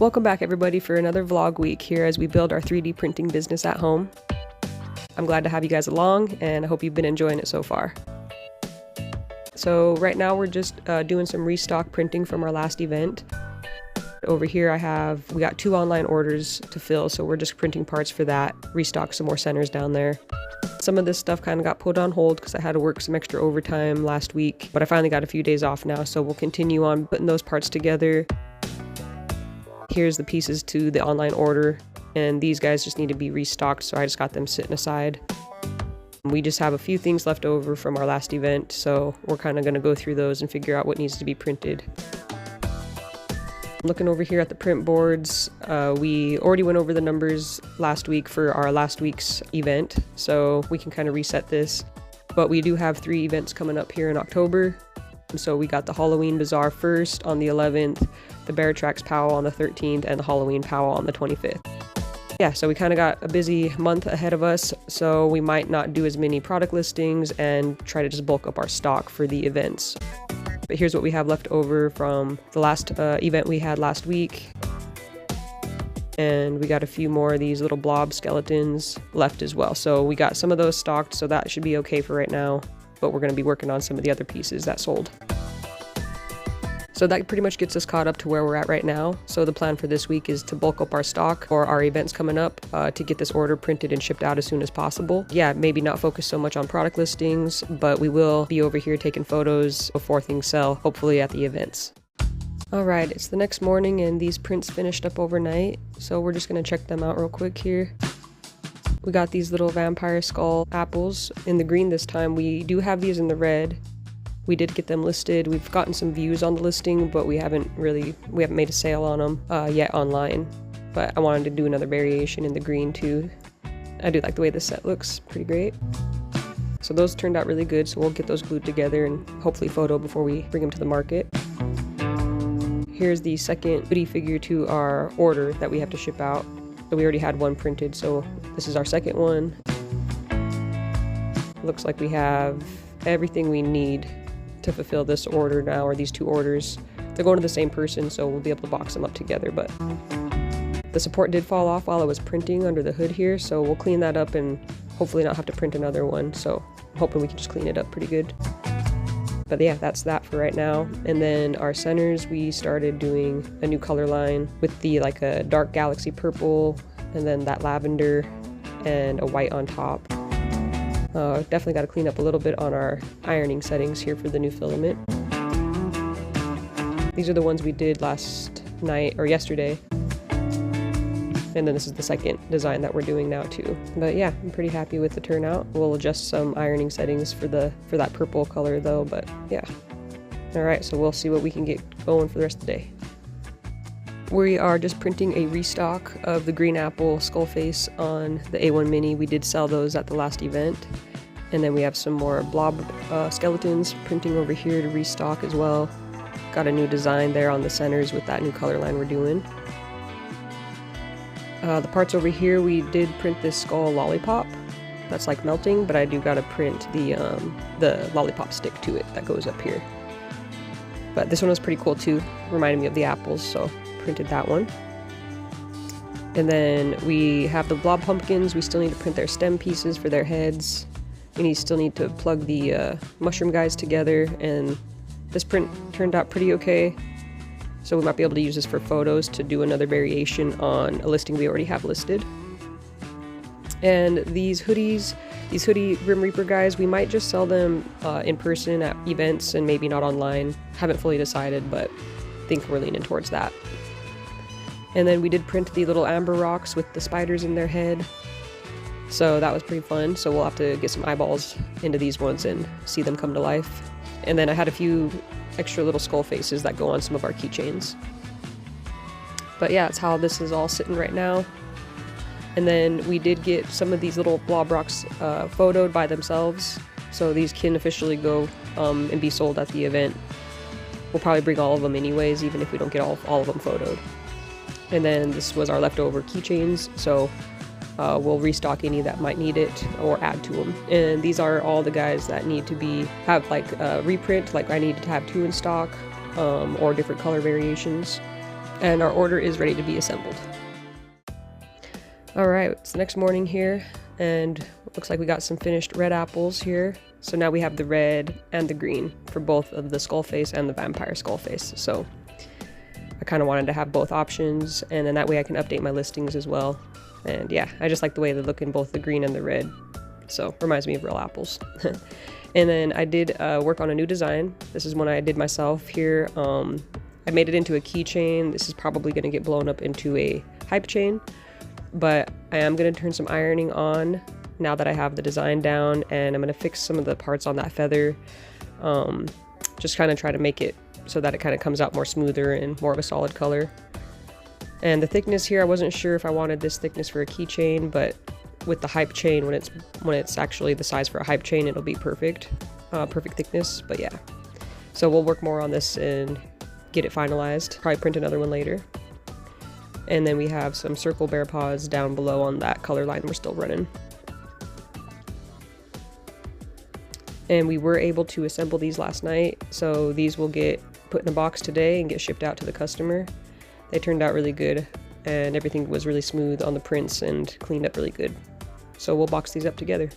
Welcome back everybody for another vlog week here as we build our 3D printing business at home. I'm glad to have you guys along and I hope you've been enjoying it so far. So right now we're just doing some restock printing from our last event. Over here we got 2 online orders to fill, so we're just printing parts for that, restock some more centers down there. Some of this stuff kind of got put on hold because I had to work some extra overtime last week, but I finally got a few days off now, so we'll continue on putting those parts together. Here's the pieces to the online order, and these guys just need to be restocked, so I just got them sitting aside. We just have a few things left over from our last event, so we're kind of going to go through those and figure out what needs to be printed. Looking over here at the print boards, we already went over the numbers last week for our last week's event, so we can kind of reset this. But we do have 3 events coming up here in October. So we got the Halloween Bazaar first on the 11th, the Bear Tracks Powwow on the 13th, and the Halloween Powwow on the 25th. Yeah, so we kind of got a busy month ahead of us, so we might not do as many product listings and try to just bulk up our stock for the events. But here's what we have left over from the last event we had last week. And we got a few more of these little blob skeletons left as well. So we got some of those stocked, so that should be okay for right now. But we're going to be working on some of the other pieces that sold. So that pretty much gets us caught up to where we're at right now. So the plan for this week is to bulk up our stock for our events coming up to get this order printed and shipped out as soon as possible. Yeah, maybe not focus so much on product listings, but we will be over here taking photos before things sell, hopefully at the events. Alright, it's the next morning and these prints finished up overnight, so we're just going to check them out real quick here. We got these little vampire skull apples in the green this time. We do have these in the red. We did get them listed. We've gotten some views on the listing, but we haven't made a sale on them yet online. But I wanted to do another variation in the green too. I do like the way this set looks, pretty great. So those turned out really good, so we'll get those glued together and hopefully photo before we bring them to the market. Here's the second hoodie figure to our order that we have to ship out. So we already had one printed, so this is our second one. Looks like we have everything we need to fulfill this order now, or these 2 orders. They're going to the same person, so we'll be able to box them up together, but the support did fall off while I was printing under the hood here, so we'll clean that up and hopefully not have to print another one, so I'm hoping we can just clean it up pretty good. But yeah, that's that for right now. And then our centers, we started doing a new color line with the a dark galaxy purple, and then that lavender and a white on top. Definitely got to clean up a little bit on our ironing settings here for the new filament. These are the ones we did last night or yesterday. And then this is the second design that we're doing now too. But yeah, I'm pretty happy with the turnout. We'll adjust some ironing settings for that purple color though, but yeah. Alright, so we'll see what we can get going for the rest of the day. We are just printing a restock of the green apple skull face on the A1 Mini. We did sell those at the last event. And then we have some more blob skeletons printing over here to restock as well. Got a new design there on the centers with that new color line we're doing. The parts over here, we did print this skull lollipop. That's like melting, but I do gotta print the lollipop stick to it that goes up here. But this one was pretty cool too, reminded me of the apples, so printed that one. And then we have the blob pumpkins. We still need to print their stem pieces for their heads. We still need to plug the mushroom guys together, and this print turned out pretty okay. So we might be able to use this for photos to do another variation on a listing we already have listed. And these hoodie Grim Reaper guys, we might just sell them in person at events and maybe not online. Haven't fully decided, but think we're leaning towards that. And then we did print the little amber rocks with the spiders in their head. So that was pretty fun. So we'll have to get some eyeballs into these ones and see them come to life. And then I had a few extra little skull faces that go on some of our keychains. But yeah, that's how this is all sitting right now. And then we did get some of these little blob rocks photoed by themselves. So these can officially go and be sold at the event. We'll probably bring all of them anyways, even if we don't get all of them photoed. And then this was our leftover keychains, so we'll restock any that might need it or add to them. And these are all the guys that need to have reprint, like I need to have 2 in stock or different color variations. and our order is ready to be assembled. All right, it's the next morning here, and it looks like we got some finished red apples here. So now we have the red and the green for both of the skull face and the vampire skull face. So I kind of wanted to have both options, and then that way I can update my listings as well. And yeah, I just like the way they look in both the green and the red. So reminds me of real apples. And then I did work on a new design. This is one I did myself here. I made it into a keychain. This is probably going to get blown up into a hypechain, but I am going to turn some ironing on now that I have the design down, and I'm going to fix some of the parts on that feather. Just kind of try to make it so that it kind of comes out more smoother and more of a solid color. And the thickness here, I wasn't sure if I wanted this thickness for a keychain, but with the hypechain, when it's actually the size for a hypechain, it'll be perfect thickness. But yeah, so we'll work more on this and get it finalized. Probably print another one later. And then we have some circle bear paws down below on that color line we're still running. And we were able to assemble these last night, so these will get put in a box today and get shipped out to the customer. They turned out really good, and everything was really smooth on the prints and cleaned up really good. So we'll box these up together.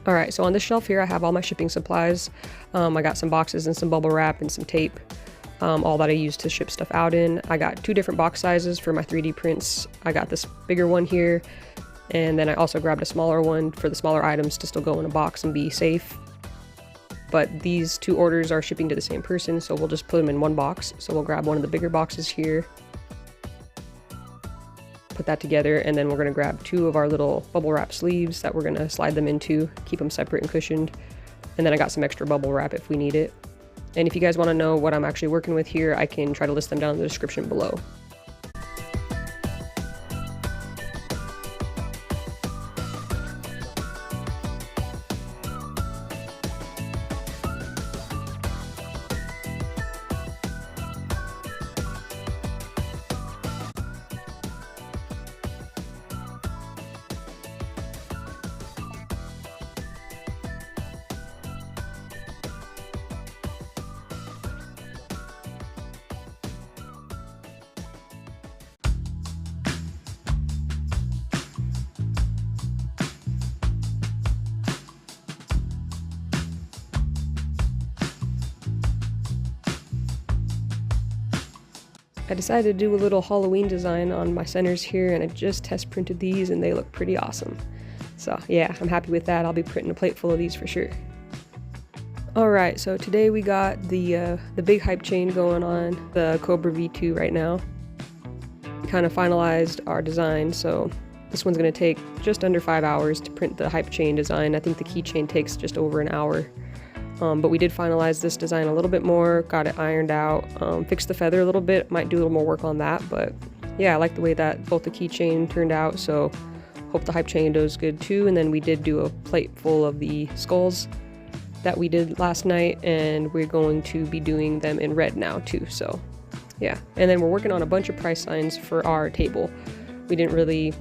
All right, so on this shelf here I have all my shipping supplies. I got some boxes and some bubble wrap and some tape. All that I use to ship stuff out in. I got 2 different box sizes for my 3D prints. I got this bigger one here, and then I also grabbed a smaller one for the smaller items to still go in a box and be safe. But these 2 orders are shipping to the same person, so we'll just put them in one box. So we'll grab one of the bigger boxes here, put that together, and then we're gonna grab 2 of our little bubble wrap sleeves that we're gonna slide them into, keep them separate and cushioned. And then I got some extra bubble wrap if we need it. And if you guys want to know what I'm actually working with here, I can try to list them down in the description below. I decided to do a little Halloween design on my centers here, and I just test printed these and they look pretty awesome. So yeah, I'm happy with that. I'll be printing a plate full of these for sure. Alright, so today we got the big hype chain going on, the Cobra V2 right now. We kind of finalized our design, so this one's going to take just under 5 hours to print the hype chain design. I think the keychain takes just over an hour. But we did finalize this design a little bit more, got it ironed out, fixed the feather a little bit, might do a little more work on that, but yeah, I like the way that both the keychain turned out, so hope the hype chain does good too. And then we did do a plate full of the skulls that we did last night, and we're going to be doing them in red now too, so yeah. And then we're working on a bunch of price signs for our table. We didn't really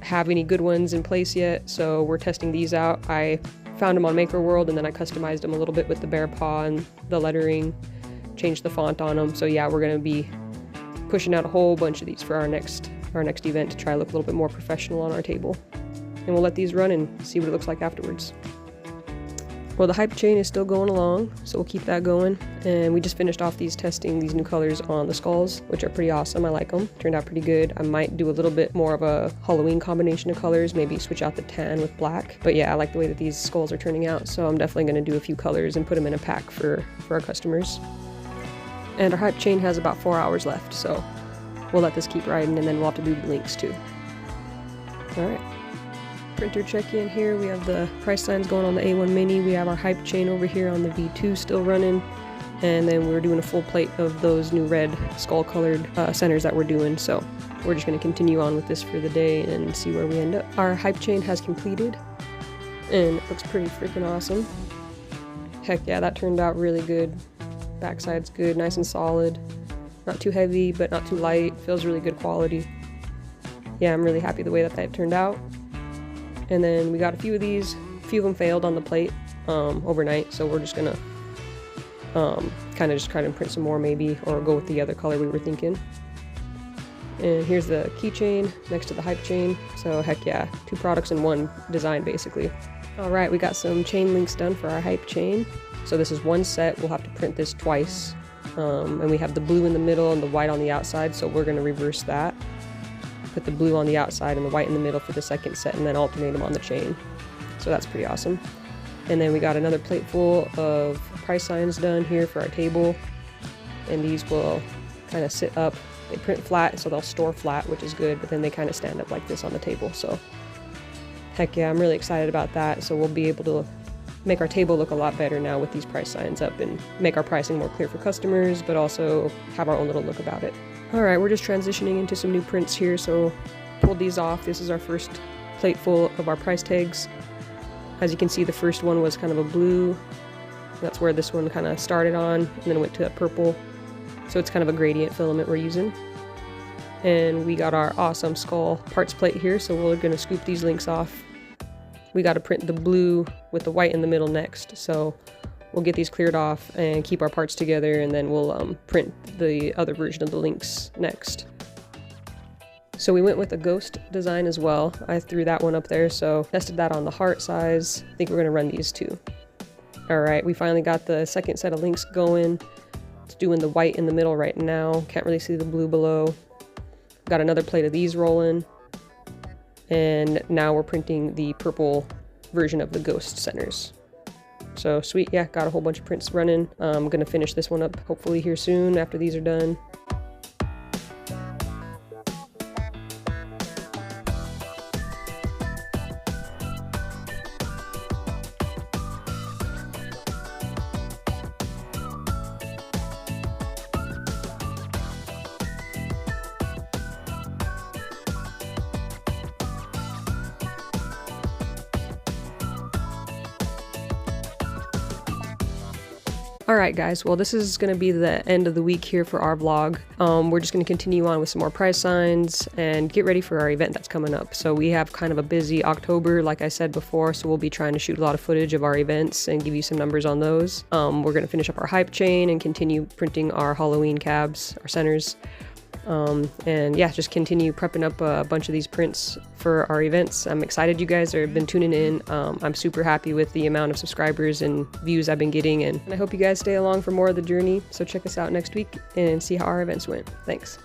have any good ones in place yet, so we're testing these out. I found them on Maker World, and then I customized them a little bit with the bear paw and the lettering, changed the font on them. So yeah, we're gonna be pushing out a whole bunch of these for our next event to try to look a little bit more professional on our table. And we'll let these run and see what it looks like afterwards. Well, the hype chain is still going along, so we'll keep that going. And we just finished off testing these new colors on the skulls, which are pretty awesome. I like them. Turned out pretty good. I might do a little bit more of a Halloween combination of colors, maybe switch out the tan with black. But yeah, I like the way that these skulls are turning out, so I'm definitely going to do a few colors and put them in a pack for our customers. And our hype chain has about 4 hours left, so we'll let this keep riding, and then we'll have to do the links too. Alright. Printer check-in here. We have the price signs going on the A1 Mini. We have our hype chain over here on the V2 still running. And then we're doing a full plate of those new red skull colored centers that we're doing. So we're just going to continue on with this for the day and see where we end up. Our hype chain has completed and it looks pretty freaking awesome. Heck yeah, that turned out really good. Backside's good, nice and solid. Not too heavy, but not too light. Feels really good quality. Yeah, I'm really happy the way that turned out. And then we got a few of these. A few of them failed on the plate overnight, so we're just gonna kind of just try to print some more maybe, or go with the other color we were thinking. And here's the keychain next to the hype chain. So heck yeah, 2 products in one design basically. All right, we got some chain links done for our hype chain. So this is one set, we'll have to print this twice. And we have the blue in the middle and the white on the outside, so we're gonna reverse that. Put the blue on the outside and the white in the middle for the second set, and then alternate them on the chain. So that's pretty awesome. And then we got another plate full of price signs done here for our table. And these will kind of sit up. They print flat, so they'll store flat, which is good, but then they kind of stand up like this on the table. So heck yeah, I'm really excited about that. So we'll be able to make our table look a lot better now with these price signs up and make our pricing more clear for customers, but also have our own little look about it. All right, we're just transitioning into some new prints here. So pulled these off. This is our first plate full of our price tags. As you can see, the first one was kind of a blue. That's where this one kind of started on, and then went to a purple. So it's kind of a gradient filament we're using. And we got our awesome skull parts plate here, so we're gonna scoop these links off. We gotta print the blue with the white in the middle next, so we'll get these cleared off and keep our parts together, and then we'll print the other version of the links next. So we went with a ghost design as well. I threw that one up there, so tested that on the heart size. I think we're gonna run these too. All right, we finally got the second set of links going. It's doing the white in the middle right now. Can't really see the blue below. Got another plate of these rolling. And now we're printing the purple version of the ghost centers. So sweet, yeah, got a whole bunch of prints running. I'm gonna finish this one up hopefully here soon after these are done. Alright guys, well this is going to be the end of the week here for our vlog. We're just going to continue on with some more price signs and get ready for our event that's coming up. So we have kind of a busy October, like I said before, so we'll be trying to shoot a lot of footage of our events and give you some numbers on those. We're going to finish up our hype chain and continue printing our Halloween cabs, our centers. And yeah, just continue prepping up a bunch of these prints for our events. I'm excited you guys have been tuning in. I'm super happy with the amount of subscribers and views I've been getting, and I hope you guys stay along for more of the journey. So check us out next week and see how our events went. Thanks.